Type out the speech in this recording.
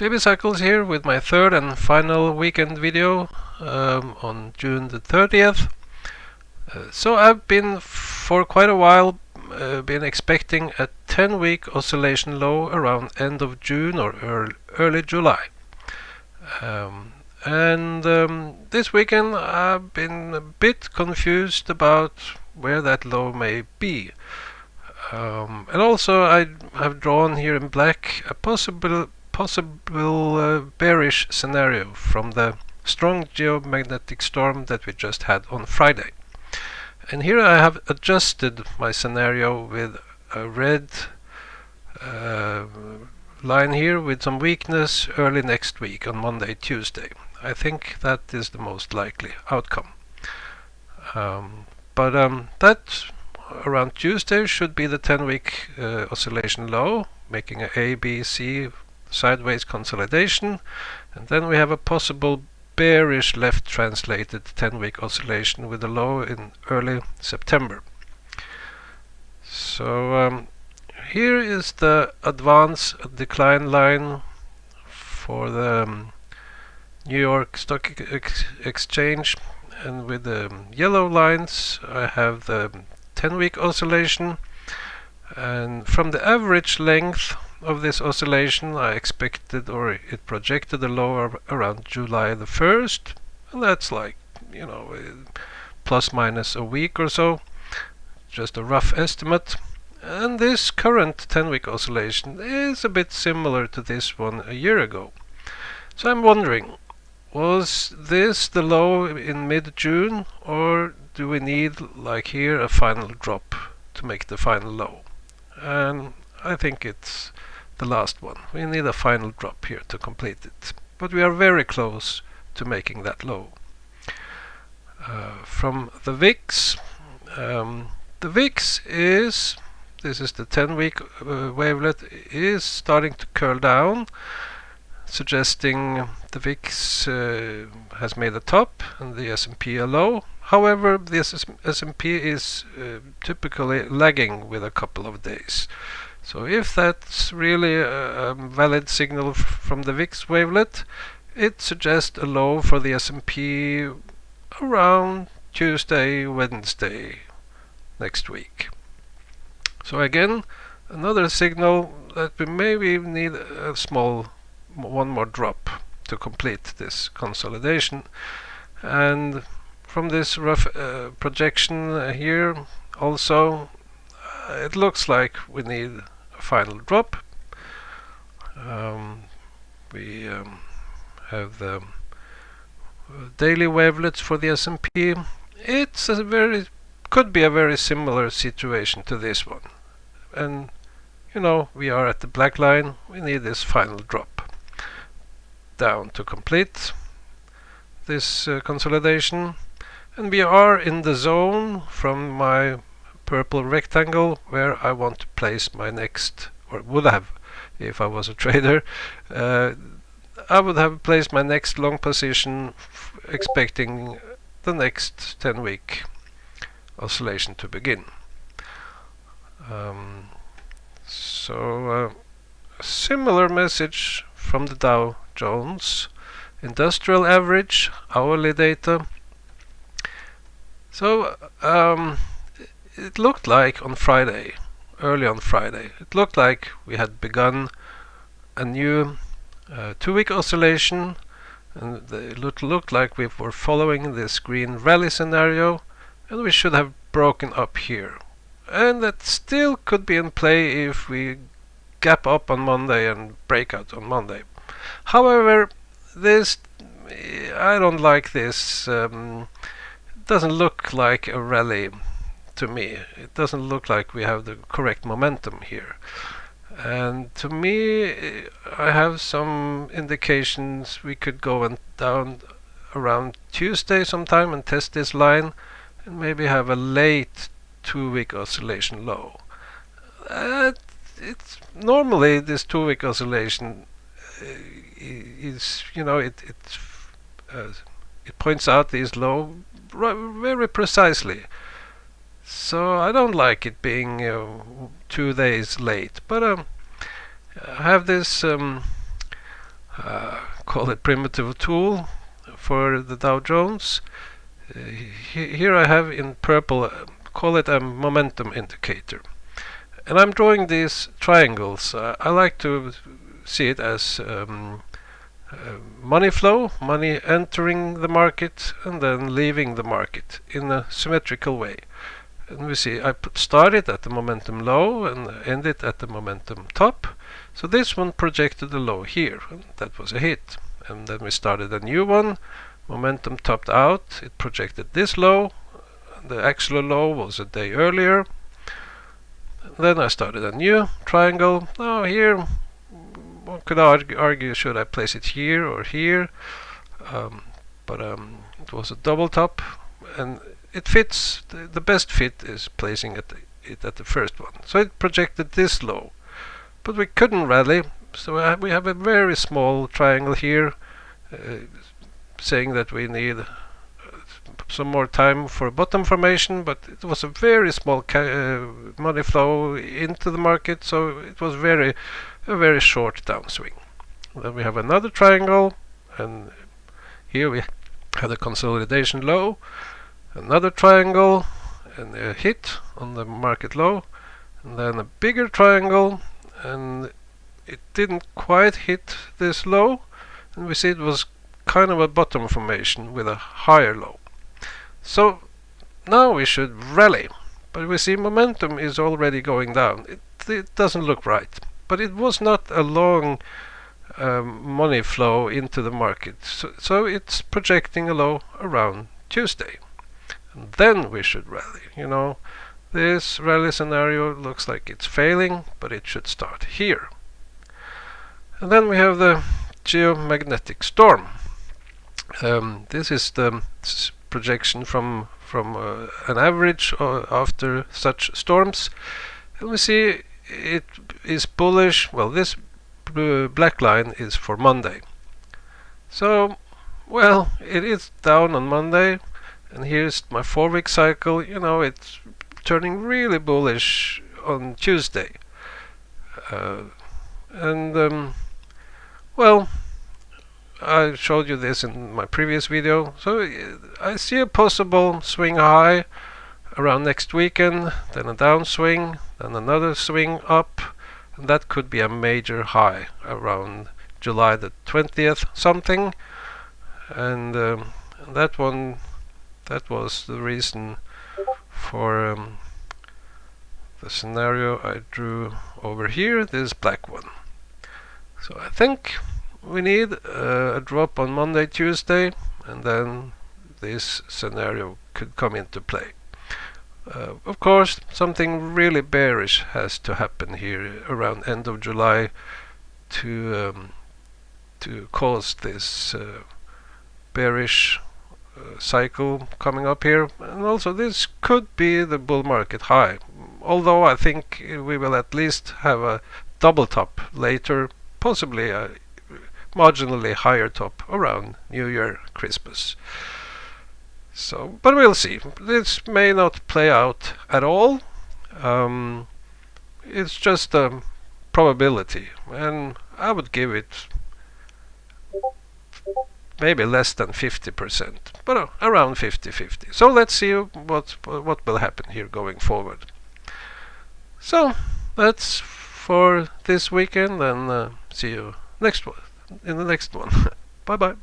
JB Cycles here with my third and final weekend video on June the 30th. So I've been for quite a while been expecting a 10-week oscillation low around end of June or early July. This weekend I've been a bit confused about where that low may be. And also I have drawn here in black a possible bearish scenario from the strong geomagnetic storm that we just had on Friday. And here I have adjusted my scenario with a red line here with some weakness early next week on Monday, Tuesday. I think that is the most likely outcome. That around Tuesday should be the 10-week oscillation low, making a A, B, C sideways consolidation, and then we have a possible bearish left translated 10-week oscillation with a low in early September. So here is the advance decline line for the New York Stock Exchange, and with the yellow lines I have the 10-week oscillation, and from the average length of this oscillation I expected, or it projected, a low around July the 1st, and that's like, you know, plus minus a week or so, just a rough estimate. And this current 10-week oscillation is a bit similar to this one a year ago. So I'm wondering, was this the low in mid-June, or do we need, like here, a final drop to make the final low? And I think it's the last one. We need a final drop here to complete it, but we are very close to making that low. From the VIX, the VIX is, this is the 10-week wavelet, is starting to curl down, suggesting the VIX has made a top and the S&P a low. However, the S&P is typically lagging with a couple of days. So if that's really a valid signal from the VIX wavelet, it suggests a low for the S&P around Tuesday, Wednesday next week. So again, another signal that we maybe need a small one more drop to complete this consolidation. And from this rough projection here also, it looks like we need a final drop. We have the daily wavelets for the S&P. It's could be a very similar situation to this one, and you know, we are at the black line. We need this final drop down to complete this consolidation, and we are in the zone from my purple rectangle where I want to place my next, or would have if I was a trader, I would have placed my next long position expecting the next 10-week oscillation to begin. So a similar message from the Dow Jones industrial average hourly data. So it looked like on Friday, early on Friday, it looked like we had begun a new 2-week oscillation, and it looked like we were following this green rally scenario, and we should have broken up here. And that still could be in play if we gap up on Monday and break out on Monday. However, this, I don't like this. It doesn't look like a rally to me. It doesn't look like we have the correct momentum here. And to me, I have some indications we could go down around Tuesday sometime and test this line, and maybe have a late 2-week oscillation low. It's normally this 2-week oscillation is, you know, it points out these low very precisely. So I don't like it being 2 days late, but I have this call it primitive tool for the Dow Jones. Here I have in purple, call it a momentum indicator. And I'm drawing these triangles. I like to see it as money flow, money entering the market and then leaving the market in a symmetrical way. And we see I started at the momentum low and ended at the momentum top. So this one projected the low here, and that was a hit. And then we started a new one. Momentum topped out, it projected this low. The actual low was a day earlier. Then I started a new triangle. Now here, one could argue should I place it here or here, but it was a double top, and it fits. The best fit is placing it at the first one. So it projected this low, but we couldn't rally. So we have a very small triangle here, saying that we need some more time for bottom formation, but it was a very small money flow into the market, so it was a very short downswing. Then we have another triangle, and here we have the consolidation low, another triangle, and a hit on the market low, and then a bigger triangle, and it didn't quite hit this low, and we see it was kind of a bottom formation with a higher low. So now we should rally, but we see momentum is already going down. It doesn't look right, but it was not a long money flow into the market, so it's projecting a low around Tuesday, and then we should rally. You know, this rally scenario looks like it's failing, but it should start here. And then we have the geomagnetic storm. This is the projection from an average after such storms, and we see it is bullish. Well, this black line is for Monday, so well, it is down on Monday, and here's my 4-week cycle. You know, it's turning really bullish on Tuesday, well, I showed you this in my previous video. So I see a possible swing high around next weekend, then a downswing, then another swing up, and that could be a major high around July the 20th something. And that was the reason for the scenario I drew over here, this black one. So I think we need a drop on Monday, Tuesday, and then this scenario could come into play. Of course, something really bearish has to happen here around end of July to cause this bearish cycle coming up here. And also this could be the bull market high, although I think we will at least have a double top later, possibly a marginally higher top around New Year, Christmas. So, but we'll see. This may not play out at all. It's just a probability, and I would give it maybe less than 50%, but around 50-50. So let's see what will happen here going forward. So that's for this weekend, and see you in the next one. Bye bye.